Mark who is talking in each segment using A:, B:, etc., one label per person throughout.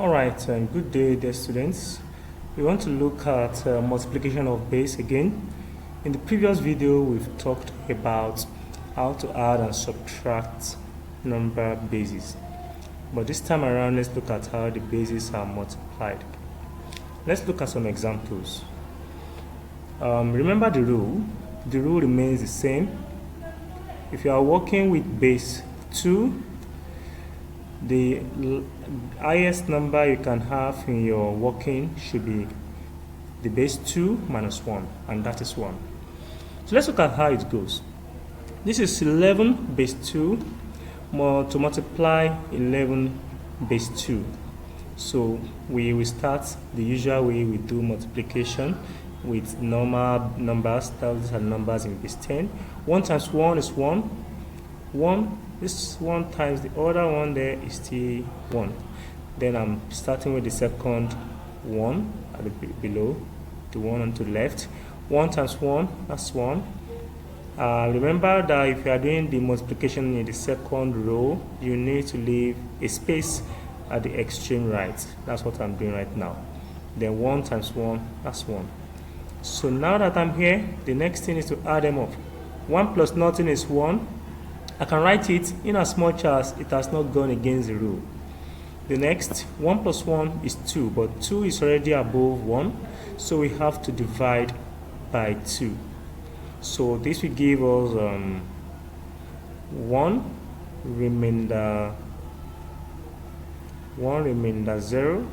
A: Alright, good day dear students. We want to look at multiplication of base again. In the previous video we've talked about how to add and subtract number bases. But this time around let's look at how the bases are multiplied. Let's look at some examples. Remember the rule. The rule remains the same. If you are working with base 2, the highest number you can have in your working should be the base 2 minus 1, and that is 1. So let's look at how it goes. This is 11 base 2 to multiply 11 base 2. So we will start the usual way we do multiplication with normal numbers. Thousands and numbers in base 10. 1 times 1 is 1. 1. This 1 times the other one there is still 1. Then I'm starting with the second one at the below, the one on the left. 1 times 1, that's 1. Remember that if you are doing the multiplication in the second row, you need to leave a space at the extreme right. That's what I'm doing right now. Then 1 times 1, that's 1. So now that I'm here, the next thing is to add them up. 1 plus nothing is 1. I can write it in as much as it has not gone against the rule. The next, 1 plus 1 is 2, but 2 is already above 1, so we have to divide by 2. So this will give us 1 remainder 0.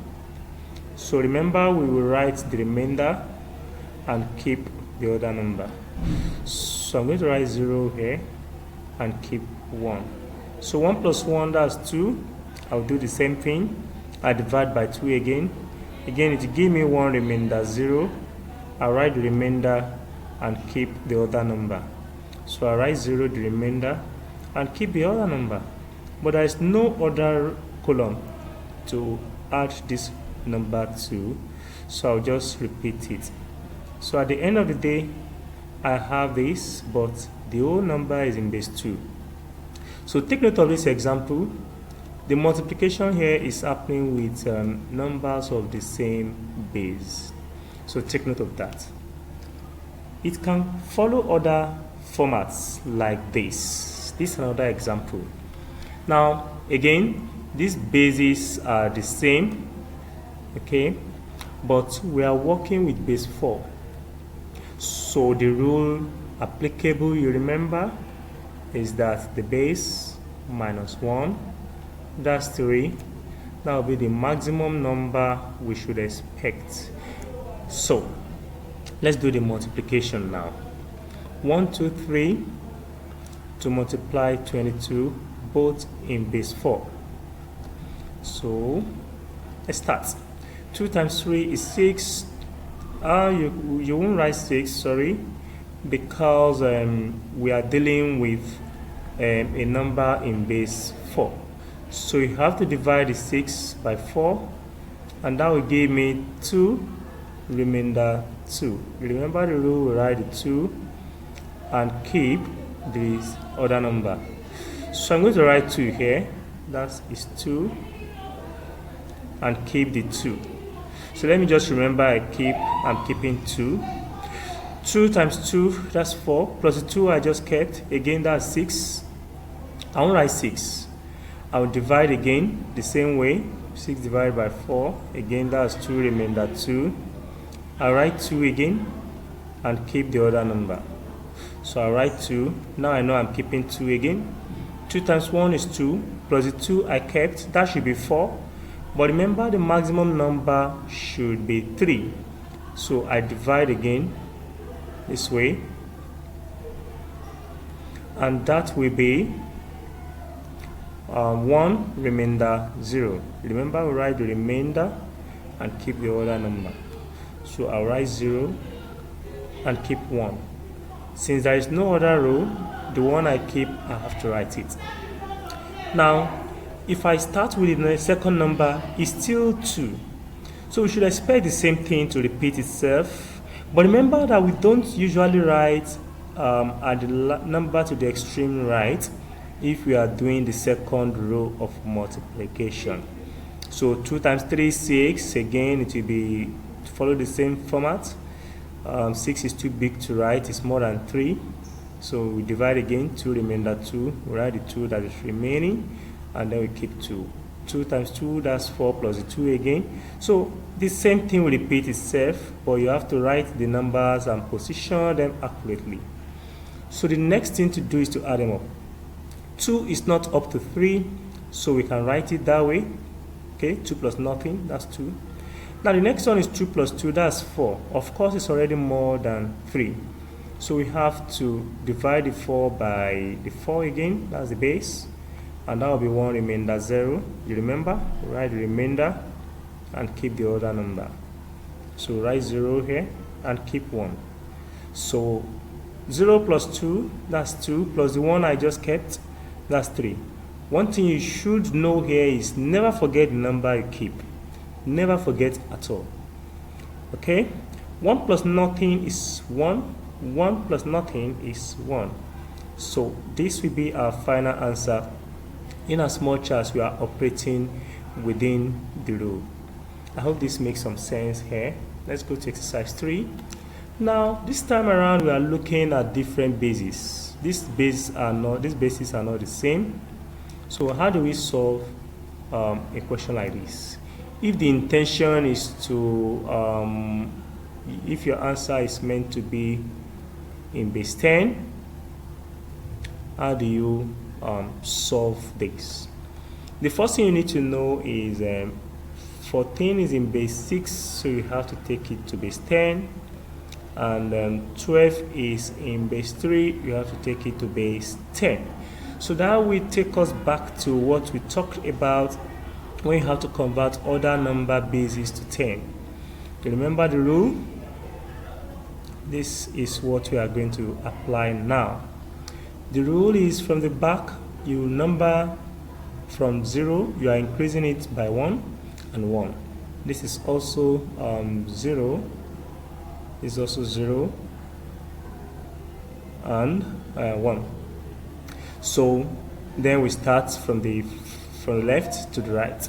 A: So remember, we will write the remainder and keep the other number. So I'm going to write 0 here and keep 1. So 1 plus 1, that's 2. I'll do the same thing. I divide by 2 again. Again, it will give me 1 remainder 0. I'll write the remainder and keep the other number. So I write 0, the remainder, and keep the other number. But there is no other column to add this number to, so I'll just repeat it. So at the end of the day, I have this, but the whole number is in base 2. So take note of this example. The multiplication here is happening with numbers of the same base. So take note of that. It can follow other formats like this. This is another example. Now, again, these bases are the same, okay? But we are working with base 4. So the rule applicable, you remember, is that the base minus 1, that's 3. That will be the maximum number we should expect. So let's do the multiplication now. 1, 2, 3 to multiply 22, both in base 4. So let's start. 2 times 3 is 6. You won't write 6, sorry, because we are dealing with a number in base 4. So you have to divide the 6 by 4, and that will give me 2 remainder 2. Remember the rule, we write the 2 and keep this other number. So I'm going to write 2 here, that is 2, and keep the 2. So let me just remember I'm keeping 2. 2 times 2, that's 4, plus the 2 I just kept, again that's 6. I won't write 6. I'll divide again the same way. 6 divided by 4, again that's 2 remainder 2. I'll write 2 again and keep the other number. So I'll write 2. Now I know I'm keeping 2 again. 2 times 1 is 2, plus the 2 I kept, that should be 4. But remember, the maximum number should be 3. So I divide again this way, and that will be 1 remainder 0. Remember, we write the remainder and keep the other number. So I'll write 0 and keep 1. Since there is no other row, the one I keep, I have to write it. Now, if I start with the second number, it's still 2. So we should expect the same thing to repeat itself. But remember that we don't usually write at the number to the extreme right if we are doing the second row of multiplication. So 2 times 3 is 6. Again, it will be follow the same format. 6 is too big to write, it's more than 3. So we divide again, 2 remainder 2. We write the 2 that is remaining, and then we keep 2. 2 times 2, that's 4 plus the 2 again. So the same thing will repeat itself, but you have to write the numbers and position them accurately. So the next thing to do is to add them up. 2 is not up to 3, so we can write it that way. Okay, 2 plus nothing, that's 2. Now the next one is 2 plus 2, that's 4. Of course, it's already more than 3. So we have to divide the 4 by the 4 again, that's the base. And that will be 1 remainder 0. You remember? Write the remainder and keep the other number. So write 0 here and keep 1. So 0 plus 2, that's 2, plus the 1 I just kept, that's 3. One thing you should know here is never forget the number you keep. Never forget at all. Okay? 1 plus nothing is 1. 1 plus nothing is 1. So this will be our final answer, in as much as we are operating within the rule. I hope this makes some sense here. Let's go to exercise 3. Now, this time around, we are looking at different bases. These bases are not the same. So how do we solve a question like this? If the intention is to, if your answer is meant to be in base 10, how do you solve this? The first thing you need to know is 14 is in base 6, so you have to take it to base 10. And 12 is in base 3, you have to take it to base 10. So that will take us back to what we talked about when you have to convert other number bases to 10. You remember the rule? This is what we are going to apply now. The rule is from the back, you number from 0, you are increasing it by 1 and 1. This is also 0. This is also 0 and 1. So then we start from the left to the right.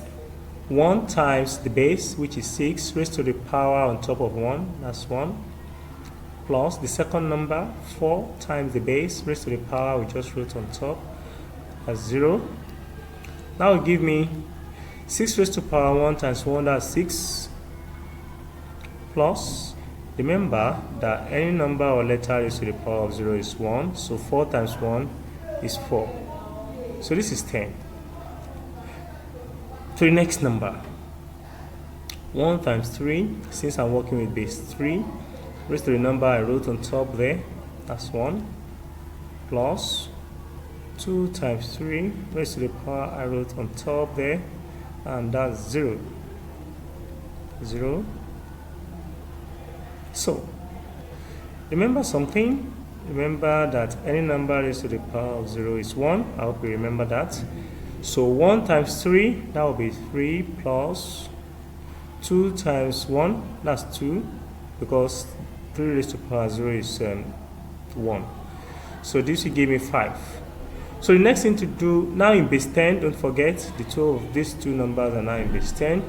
A: 1 times the base, which is 6, raised to the power on top of 1, that's 1, plus the second number, 4 times the base, raised to the power we just wrote on top, that's 0. That will give me 6 raised to power 1 times 1, that's 6, plus, remember that any number or letter raised to the power of 0 is 1, so 4 times 1 is 4. So this is 10. To the next number, 1 times 3, since I'm working with base 3, raised to the number I wrote on top there, that's 1, plus 2 times 3, raised to the power I wrote on top there, and that's 0. 0. So, remember something? Remember that any number raised to the power of 0 is 1. I hope you remember that. So 1 times 3, that will be 3, plus 2 times 1, that's 2, because 3 raised to the power of 0 is 1. So this will give me 5. So the next thing to do, now in base 10, don't forget, these two numbers are now in base 10.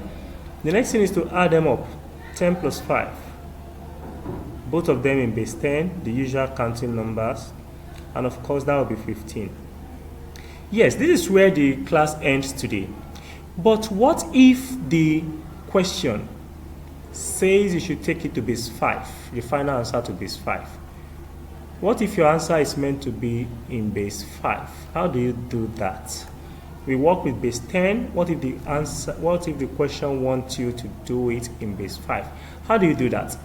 A: The next thing is to add them up, 10 plus 5. Both of them in base 10, the usual counting numbers, and of course that will be 15. Yes, this is where the class ends today. But what if the question says you should take it to base 5, the final answer to base 5? What if your answer is meant to be in base 5? How do you do that? We work with base 10. What if the question wants you to do it in base 5? How do you do that?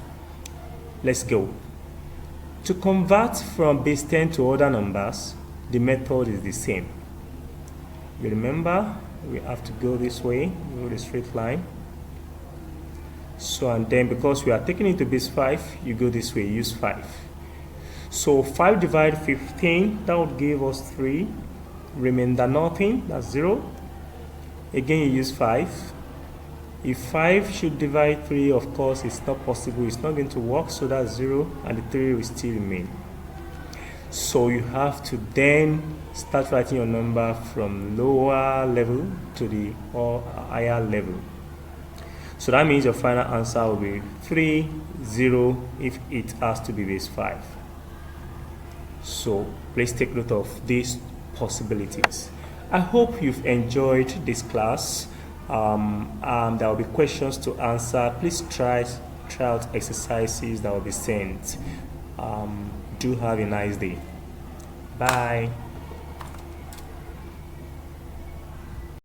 A: Let's go. To convert from base 10 to other numbers, the method is the same. You remember, we have to go this way, go the straight line. So, and then because we are taking it to base 5, you go this way, use 5. So 5 divided 15, that would give us 3. Remainder nothing, that's 0. Again, you use 5. If 5 should divide 3, of course, it's not possible. It's not going to work, so that's 0, and the 3 will still remain. So you have to then start writing your number from lower level to the higher level. So that means your final answer will be 3, 0 if it has to be base 5. So please take note of these possibilities. I hope you've enjoyed this class. There will be questions to answer. Please try out exercises that will be sent. Do have a nice day. Bye.